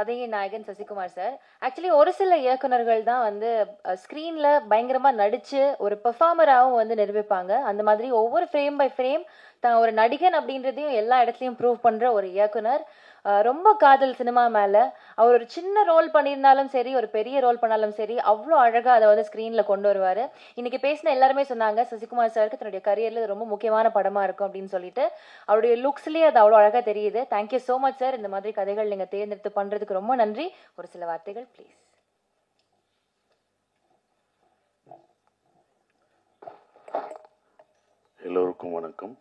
கதையின் நாயகன் Sasikumar sir. Actually ஒரு சில இயக்குனர்கள் தான் வந்து ஸ்க்ரீன்ல பயங்கரமா நடிச்சு ஒரு பெர்ஃபார்மராகவும் வந்து நிரூபிப்பாங்க. அந்த மாதிரி ஒவ்வொரு ஃப்ரேம் பை ஃப்ரேம் தான் ஒரு நடிகன் அப்படின்றதையும் எல்லா இடத்துலையும் ப்ரூவ் பண்ற ஒரு இயக்குனர். ரொம்ப காதல் சினிமா மேல. அவர் ஒரு சின்ன ரோல் பண்ணியிருந்தாலும் சரி, ஒரு பெரிய ரோல் பண்ணாலும் சரி, அவ்வளோ அழகா அதை வந்து ஸ்க்ரீன்ல கொண்டு வருவாரு. இன்னைக்கு பேசின எல்லாருமே சொன்னாங்க சசிகுமார் சாருக்கு தன்னுடைய கரியர்ல ரொம்ப முக்கியமான படமா இருக்கும் அப்படின்னு சொல்லிட்டு. அவருடைய லுக்ஸ்லயே அது அவ்வளோ அழகா தெரியுது. Thank you so much sir. இந்த மாதிரி கதைகள் நீங்க தேர்ந்தெடுத்து பண்றதுக்கு ரொம்ப நன்றி. ஒரு சில வார்த்தைகள் ப்ளீஸ். எல்லோருக்கும் வணக்கம்.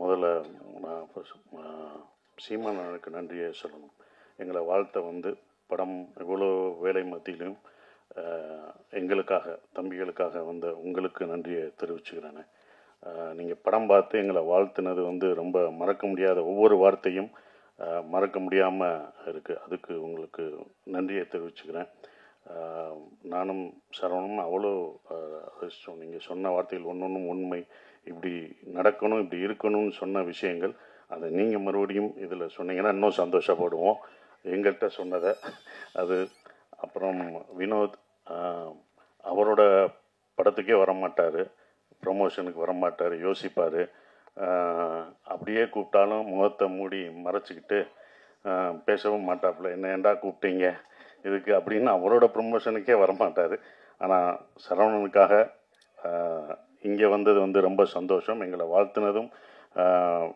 முதல்ல நான் சீமானனுக்கு நன்றியை சொல்லணும். எங்களை வாழ்த்த வந்து படம் இவ்வளோ வேலை மத்தியிலும் எங்களுக்காக தம்பிகளுக்காக வந்த உங்களுக்கு நன்றியை தெரிவிச்சுக்கிறேன். நீங்கள் படம் பார்த்து எங்களை வாழ்த்துனது வந்து ரொம்ப மறக்க முடியாத ஒவ்வொரு வார்த்தையும் மறக்க முடியாமல் இருக்குது. அதுக்கு உங்களுக்கு நன்றியை தெரிவிச்சுக்கிறேன். நானும் சரவணும் அவ்வளோ நீங்கள் சொன்ன வார்த்தைகள் ஒன்றொன்றும் உண்மை. இப்படி நடக்கணும், இப்படி இருக்கணும்னு சொன்ன விஷயங்கள் அதை நீங்கள் மறுபடியும் இதில் சொன்னீங்கன்னா இன்னும் சந்தோஷப்படுவோம் எங்கள்கிட்ட சொன்னதை. அது அப்புறம் வினோத் அவரோட படத்துக்கே வரமாட்டார், ப்ரமோஷனுக்கு வரமாட்டார், யோசிப்பார். அப்படியே கூப்பிட்டாலும் முகத்தை மூடி மறைச்சிக்கிட்டு பேசவும் மாட்டாப்புல. என்ன ஏண்டா கூப்பிட்டீங்க இதுக்கு அப்படின்னு அவரோட ப்ரமோஷனுக்கே வரமாட்டார். ஆனால் சரவணனுக்காக இங்கே வந்தது வந்து ரொம்ப சந்தோஷம். எங்களை வாழ்த்துனதும்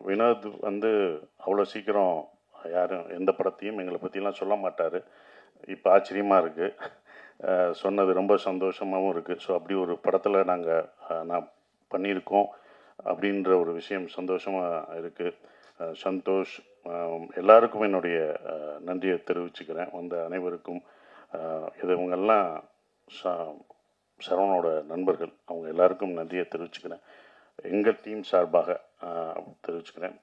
வினோத் வந்து அவ்வளோ சீக்கிரம் யாரும் எந்த படத்தையும் எங்களை பற்றிலாம் சொல்ல மாட்டார். இப்போ ஆச்சரியமாக இருக்குது, சொன்னது ரொம்ப சந்தோஷமாகவும் இருக்குது. ஸோ அப்படி ஒரு படத்தில் நான் பண்ணியிருக்கோம் அப்படின்ற ஒரு விஷயம் சந்தோஷமாக இருக்குது. சந்தோஷ் எல்லாருக்கும் என்னுடைய நன்றியை தெரிவிச்சுக்கிறேன். வந்த அனைவருக்கும். இவங்கெல்லாம் சரவணோட நண்பர்கள், அவங்க எல்லாருக்கும் நன்றியை தெரிவிச்சுக்கிறேன். எங்கள் டீம் சார்பாக தெரிவிச்சுக்கிறேன்.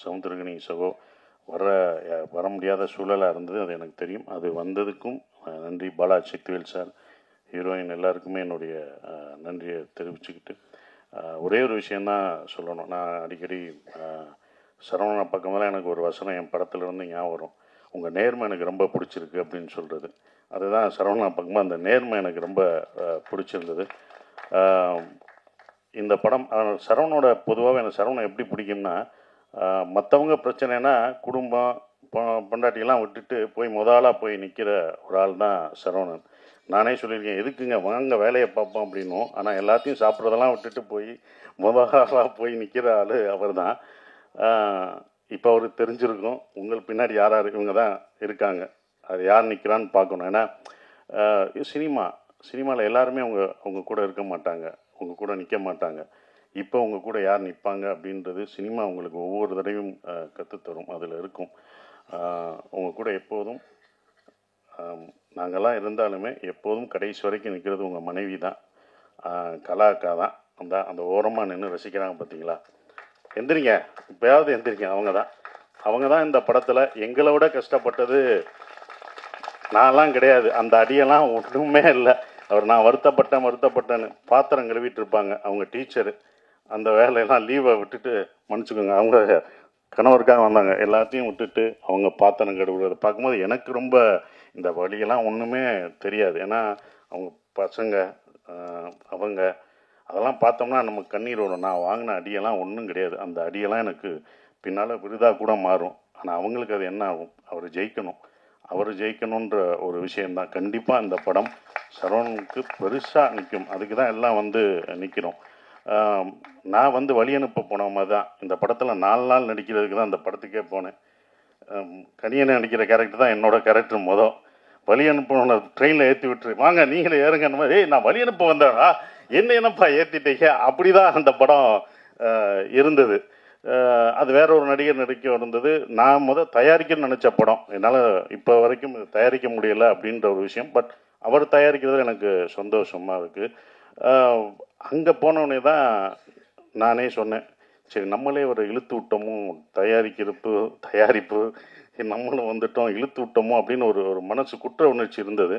சமுத்திரகனி சகோ வர முடியாத சூழலாக இருந்தது, அது எனக்கு தெரியும். அது வந்ததுக்கும் நன்றி. பாலா சக்திவேல் சார், ஹீரோயின் எல்லாருக்குமே என்னுடைய நன்றியை தெரிவிச்சுக்கிட்டு ஒரே ஒரு விஷயந்தான் சொல்லணும். நான் அடிக்கடி சரவண பக்கமெல்லாம் எனக்கு ஒரு வசனம் என் படத்துலேருந்து ஞாபகம் வரும். உங்கள் நேர்மை எனக்கு ரொம்ப பிடிச்சிருக்கு அப்படின்னு சொல்கிறது. அதுதான் சரவணா பக்கமாக அந்த நேர்மை எனக்கு ரொம்ப பிடிச்சிருந்தது. இந்த படம் சரவணோட பொதுவாக எனக்கு சரவணை எப்படி பிடிக்கும்னா, மற்றவங்க பிரச்சனைனா குடும்பம் பொண்டாட்டியெல்லாம் விட்டுட்டு போய் முதலாக போய் நிற்கிற ஒரு ஆள் தான் சரவணன். நானே சொல்லியிருக்கேன், எதுக்குங்க வாங்க வேலையை பார்ப்போம் அப்படின்னும். ஆனால் எல்லாத்தையும் சாப்பிட்றதெல்லாம் விட்டுட்டு போய் முதலாக போய் நிற்கிற ஆள் அவர் தான். இப்போ அவருக்கு தெரிஞ்சிருக்கும் உங்கள் பின்னாடி யார் இவங்க தான் இருக்காங்க, அது யார் நிற்கிறான்னு பார்க்கணும். ஏன்னா சினிமாவில் எல்லாருமே அவங்க கூட இருக்க மாட்டாங்க, அவங்க கூட நிற்க மாட்டாங்க. இப்போ உங்கள் கூட யார் நிற்பாங்க அப்படின்றது சினிமா உங்களுக்கு ஒவ்வொரு தடவையும் கற்றுத்தரும். அதில் இருக்கும். உங்கள் கூட எப்போதும் நாங்கள்லாம் இருந்தாலுமே எப்போதும் கடைசி வரைக்கும் நிற்கிறது உங்கள் மனைவி தான், கலா அக்கா தான். அந்த ஓரமாக நின்று ரசிக்கிறாங்க பார்த்தீங்களா, எந்திரிங்க இப்போயாவது எந்திரிங்க. அவங்க தான் இந்த படத்தில் எங்களை விட கஷ்டப்பட்டது. நான்லாம் கிடையாது, அந்த அடியெல்லாம் ஒன்றுமே இல்லை. நான் வருத்தப்பட்டேன்னு பாத்திரம் கழுவிட்டு இருப்பாங்க அவங்க டீச்சரு. அந்த வேலையெல்லாம் லீவை விட்டுட்டு மன்னிச்சுக்கோங்க, அவங்க கணவருக்காக வந்தாங்க, எல்லாத்தையும் விட்டுட்டு அவங்க பாத்திரம் கழுவுறதை பார்க்கும்போது எனக்கு ரொம்ப இந்த வழியெல்லாம் ஒன்றுமே தெரியாது. ஏன்னா அவங்க பசங்க அவங்க அதெல்லாம் பார்த்தோம்னா நமக்கு கண்ணீர் வரும். நான் வாங்கின அடியெல்லாம் ஒன்றும் கிடையாது. அந்த அடியெல்லாம் எனக்கு பின்னால் விருதாக கூட மாறும். ஆனால் அவங்களுக்கு அது என்ன ஆகும், அவர் ஜெயிக்கணுன்ற ஒரு விஷயந்தான். கண்டிப்பாக இந்த படம் சரவணனுக்கு பெருசாக நிற்கும். அதுக்கு தான் எல்லாம் நிற்கிறோம். நான் வழி அனுப்ப போன மாதிரி தான் இந்த படத்தில் 4 நாள் நடிக்கிறதுக்கு தான் இந்த படத்துக்கே போனேன். கனியனை நடிக்கிற கேரக்டர் தான் என்னோடய கேரக்டர். வழி அனுப்ப ட்ரெயினில் ஏற்றி விட்டுரு, வாங்க நீங்களே ஏறுங்க. நான் வழி அனுப்ப வந்தேனா, என்னப்பா ஏற்றிட்டீங்க, அப்படி தான் அந்த படம் இருந்தது. அது வேற ஒரு நடிகர் நடிக்க இருந்தது. நான் தயாரிக்கணும்னு நினச்ச படம், என்னால் இப்போ வரைக்கும் தயாரிக்க முடியலை அப்படின்ற ஒரு விஷயம். பட் அவர் தயாரிக்கிறது எனக்கு சந்தோஷமாக இருக்குது. அங்கே போனோடனே தான் நானே சொன்னேன், சரி நம்மளே ஒரு இழுத்து விட்டோமோ, தயாரிப்பு நம்மளும் வந்துட்டோம், இழுத்து விட்டோமோ அப்படின்னு ஒரு மனசு குற்ற உணர்ச்சி இருந்தது.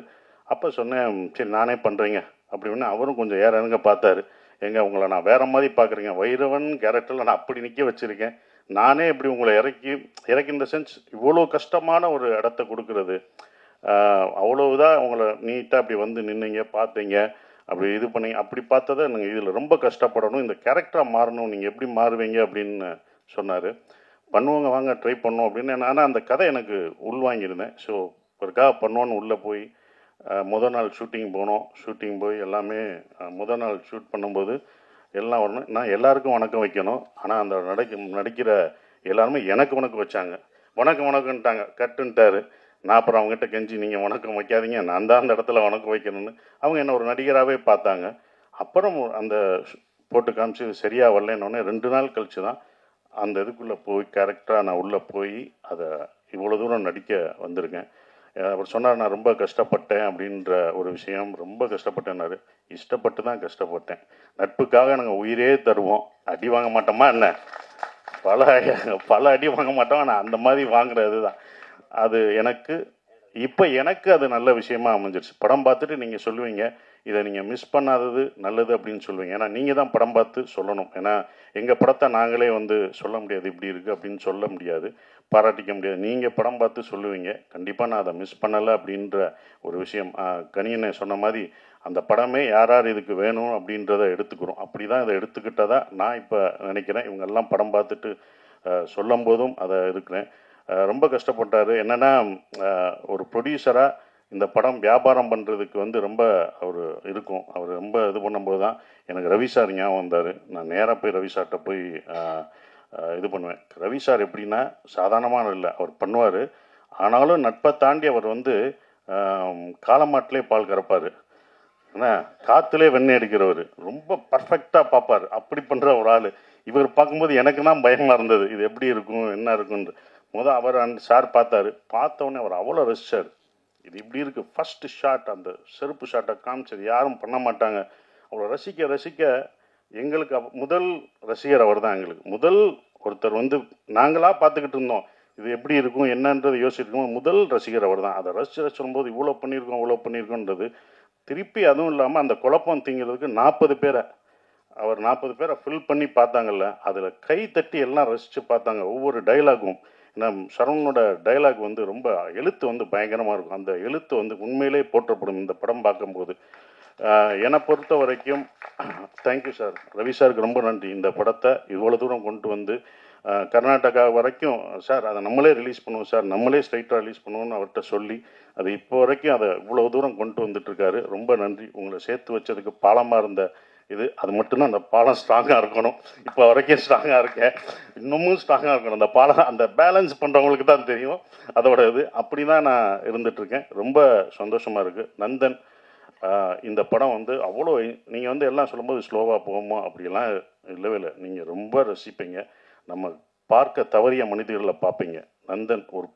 அப்போ சொன்னேன், சரி நானே பண்ணுறேங்க அப்படின்னு. அவரும் கொஞ்சம் ஏறங்க பார்த்தாரு. உங்களை நான் வேறு மாதிரி பார்க்குறேங்க, வைரவன் கேரக்டரில் நான் அப்படி நிற்க வச்சுருக்கேன், நானே இப்படி உங்களை இறக்கி இந்த சென்ஸ் இவ்வளோ கஷ்டமான ஒரு இடத்த கொடுக்கறது, அவ்வளோ இதாக உங்களை நீட்டாக அப்படி வந்து நின்னீங்க, பார்த்தீங்க, அப்படி இது பண்ணி அப்படி பார்த்ததை நீங்கள் இதில் ரொம்ப கஷ்டப்படணும், இந்த கேரக்டராக மாறணும், நீங்கள் எப்படி மாறுவீங்க அப்படின்னு சொன்னார். பண்ணுவோங்க, வாங்க ட்ரை பண்ணோம் அப்படின்னு. ஆனால் அந்த கதை எனக்கு உள்வாங்கியிருந்தேன். ஸோ ஒருக்காக பண்ணுவோன்னு உள்ளே போய் முதல் நாள் ஷூட்டிங் போனோம். ஷூட்டிங் போய் எல்லாமே முதல் நாள் ஷூட் பண்ணும்போது எல்லாம் வரணும். நான் எல்லாருக்கும் வணக்கம் வைக்கணும். ஆனால் அந்த நடிக்கிற எல்லாருமே எனக்கு வணக்கம் வச்சாங்க. வணக்கம்ன்ட்டாங்க, கட்டுன்ட்டாரு. நான் அப்புறம் அவங்ககிட்ட கெஞ்சி, நீங்கள் வணக்கம் வைக்காதீங்க, நான் தான் அந்த இடத்துல வணக்கம் வைக்கணும்னு. அவங்க என்ன ஒரு நடிகராகவே பார்த்தாங்க. அப்புறம் அந்த போட்டு காமிச்சு சரியாக வரலன்னொடனே 2 நாள் கழிச்சு தான் அந்த இதுக்குள்ளே போய் கேரக்டராக நான் உள்ளே போய் அதை இவ்வளோ தூரம் நடிக்க வந்திருக்கேன். அவர் சொன்னார், நான் ரொம்ப கஷ்டப்பட்டேன் அப்படின்ற ஒரு விஷயம். ரொம்ப கஷ்டப்பட்டேன்னாரு. இஷ்டப்பட்டு தான் கஷ்டப்பட்டேன். நட்புக்காக நாங்கள் உயிரே தருவோம். அடி வாங்க மாட்டோமா என்ன? பல அடி வாங்க மாட்டோம். ஆனால் அந்த மாதிரி வாங்குறது தான் அது எனக்கு அது நல்ல விஷயமா அமைஞ்சிருச்சு. படம் பார்த்துட்டு நீங்கள் சொல்லுவீங்க, இதை நீங்கள் மிஸ் பண்ணாதது நல்லது அப்படின்னு சொல்லுவீங்க. ஏன்னா நீங்கள் தான் படம் பார்த்து சொல்லணும். ஏன்னா எங்கள் படத்தை நாங்களே வந்து சொல்ல முடியாது, இப்படி இருக்குது அப்படின்னு சொல்ல முடியாது, பாராட்டிக்க முடியாது. நீங்கள் படம் பார்த்து சொல்லுவீங்க. கண்டிப்பாக நான் அதை மிஸ் பண்ணலை அப்படின்ற ஒரு விஷயம். கனியனை சொன்ன மாதிரி அந்த படமே யார் இதுக்கு வேணும் அப்படின்றத எடுத்துக்கிறோம். அப்படி தான் இதை எடுத்துக்கிட்டதா நான் இப்போ நினைக்கிறேன். இவங்கெல்லாம் படம் பார்த்துட்டு சொல்லும் போதும் அதை இருக்கிறேன். ரொம்ப கஷ்டப்பட்டார். என்னென்னா ஒரு ப்ரொடியூசராக இந்த படம் வியாபாரம் பண்ணுறதுக்கு வந்து ரொம்ப அவர் ரொம்ப இது பண்ணும்போது தான் எனக்கு ரவி சார் ஞாபகம் வந்தார். நான் நேராக போய் ரவி சார்கிட்ட போய் இது பண்ணுவேன். ரவி சார் எப்படின்னா சாதாரணமான இல்லை, அவர் பண்ணுவார். ஆனாலும் நட்பை தாண்டி அவர் வந்து காலமாட்டிலே பால் கறப்பார், ஏன்னா காற்றுலே வெண்ணெய் அடிக்கிறவர், ரொம்ப பர்ஃபெக்டாக பார்ப்பார். அப்படி பண்ணுற ஒரு ஆள். இவர் பார்க்கும்போது எனக்கு தான் பயமாக இருந்தது, இது எப்படி இருக்கும் என்ன இருக்குன்னு. அவர் அந்த சார் பார்த்தோன்னே அவர் அவ்வளோ ரசிச்சார். இது இப்படி இருக்குது. ஃபஸ்ட்டு ஷாட், அந்த செருப்பு ஷாட்டை காமிச்சது யாரும் பண்ண மாட்டாங்க. அவ்வளோ ரசிக்க எங்களுக்கு முதல் ரசிகர் அவர் தான். எங்களுக்கு முதல் ஒருத்தர் வந்து நாங்களாக பார்த்துக்கிட்டு இருந்தோம், இது எப்படி இருக்கும் என்னன்றது யோசிச்சிருக்கோம். முதல் ரசிகர் அவர் தான். அதை ரசிச்சு சொல்லும்போது இவ்வளோ பண்ணியிருக்கோன்றது திருப்பி, அதுவும் இல்லாமல் அந்த குழப்பம் தீங்கிறதுக்கு 40 பேரை அவர் 40 பேரை ஃபில் பண்ணி பார்த்தாங்கல்ல, அதில் கை தட்டி எல்லாம் ரசித்து பார்த்தாங்க. ஒவ்வொரு டைலாகும், ஏன்னா சரவணனோட டைலாக் வந்து ரொம்ப எழுத்து வந்து பயங்கரமாக இருக்கும். அந்த எழுத்து வந்து உண்மையிலே போற்றப்படும் இந்த படம் பார்க்கும்போது. என்னை பொறுத்த வரைக்கும் தேங்க்யூ சார், ரவி சாருக்கு ரொம்ப நன்றி. இந்த படத்தை இவ்வளோ தூரம் கொண்டு வந்து கர்நாடகா வரைக்கும், சார் அதை நம்மளே ரிலீஸ் பண்ணுவோம் சார், நம்மளே ஸ்ட்ரைட்டாக ரிலீஸ் பண்ணுவோம்னு அவர்கிட்ட சொல்லி அது இப்போ வரைக்கும் அதை இவ்வளோ தூரம் கொண்டு வந்துட்டுருக்காரு. ரொம்ப நன்றி. உங்களை சேர்த்து வச்சதுக்கு பாலமாக இருந்த அது மட்டும்தான். அந்த பாலம் ஸ்ட்ராங்காக இருக்கணும். இப்போ வரைக்கும் ஸ்ட்ராங்காக இருக்கேன், இன்னமும் ஸ்ட்ராங்காக இருக்கணும். அந்த பாலம், அந்த பேலன்ஸ் பண்ணுறவங்களுக்கு தான் தெரியும் அதோட அப்படி தான் நான் இருந்துகிட்ருக்கேன். ரொம்ப சந்தோஷமாக இருக்குது. நந்தன், இந்த படம் வந்து அவ்வளோ, நீங்கள் வந்து எல்லாம் சொல்லும்போது ஸ்லோவாக போகுமோ அப்படிலாம் இல்லவே இல்லை. நீங்கள் ரொம்ப ரசிப்பீங்க. நம்ம பார்க்க தவறிய மனிதர்களை பார்ப்பீங்க. நந்தன் ஒரு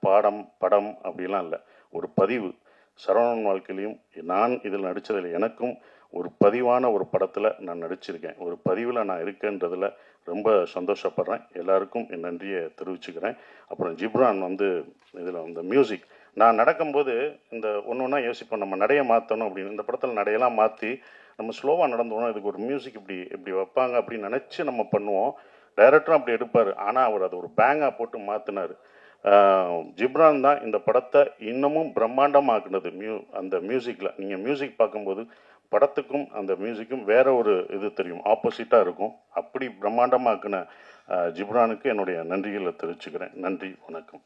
படம் அப்படிலாம் இல்லை, ஒரு பதிவு. சரவணன் வாழ்க்கையிலையும் நான் இதில் நடித்ததில் எனக்கும் ஒரு பதிவான ஒரு படத்தில் நான் நடிச்சிருக்கேன். ஒரு பதிவில் நான் இருக்கேன்றதில் ரொம்ப சந்தோஷப்படுறேன். எல்லாருக்கும் என் நன்றியை தெரிவிச்சுக்கிறேன். அப்புறம் ஜிப்ரான் வந்து இதில் இந்த மியூசிக், நான் நடக்கும்போது இந்த ஒன்று யோசிப்போம், நம்ம நடையை மாற்றணும் அப்படின்னு. இந்த படத்தில் நடையெல்லாம் மாற்றி நம்ம ஸ்லோவாக நடந்துவோம், இதுக்கு ஒரு மியூசிக் இப்படி வைப்பாங்க அப்படின்னு நினச்சி நம்ம பண்ணுவோம். டைரக்டரும் அப்படி எடுப்பார். ஆனால் அவர் அதை ஒரு பேங்காக போட்டு மாற்றினார். ஜிப்ரான் தான் இந்த படத்தை இன்னமும் பிரம்மாண்டமாக்குனது. அந்த மியூசிக்கில் நீங்கள் மியூசிக் பார்க்கும்போது படத்துக்கும் அந்த மியூசிக்கும் வேற ஒரு இது தெரியும், ஆப்போசிட்டாக இருக்கும். அப்படி பிரம்மாண்டமாக்குன ஜிப்ரானுக்கு என்னுடைய நன்றிகளை தெரிவிச்சுக்கிறேன். நன்றி, வணக்கம்.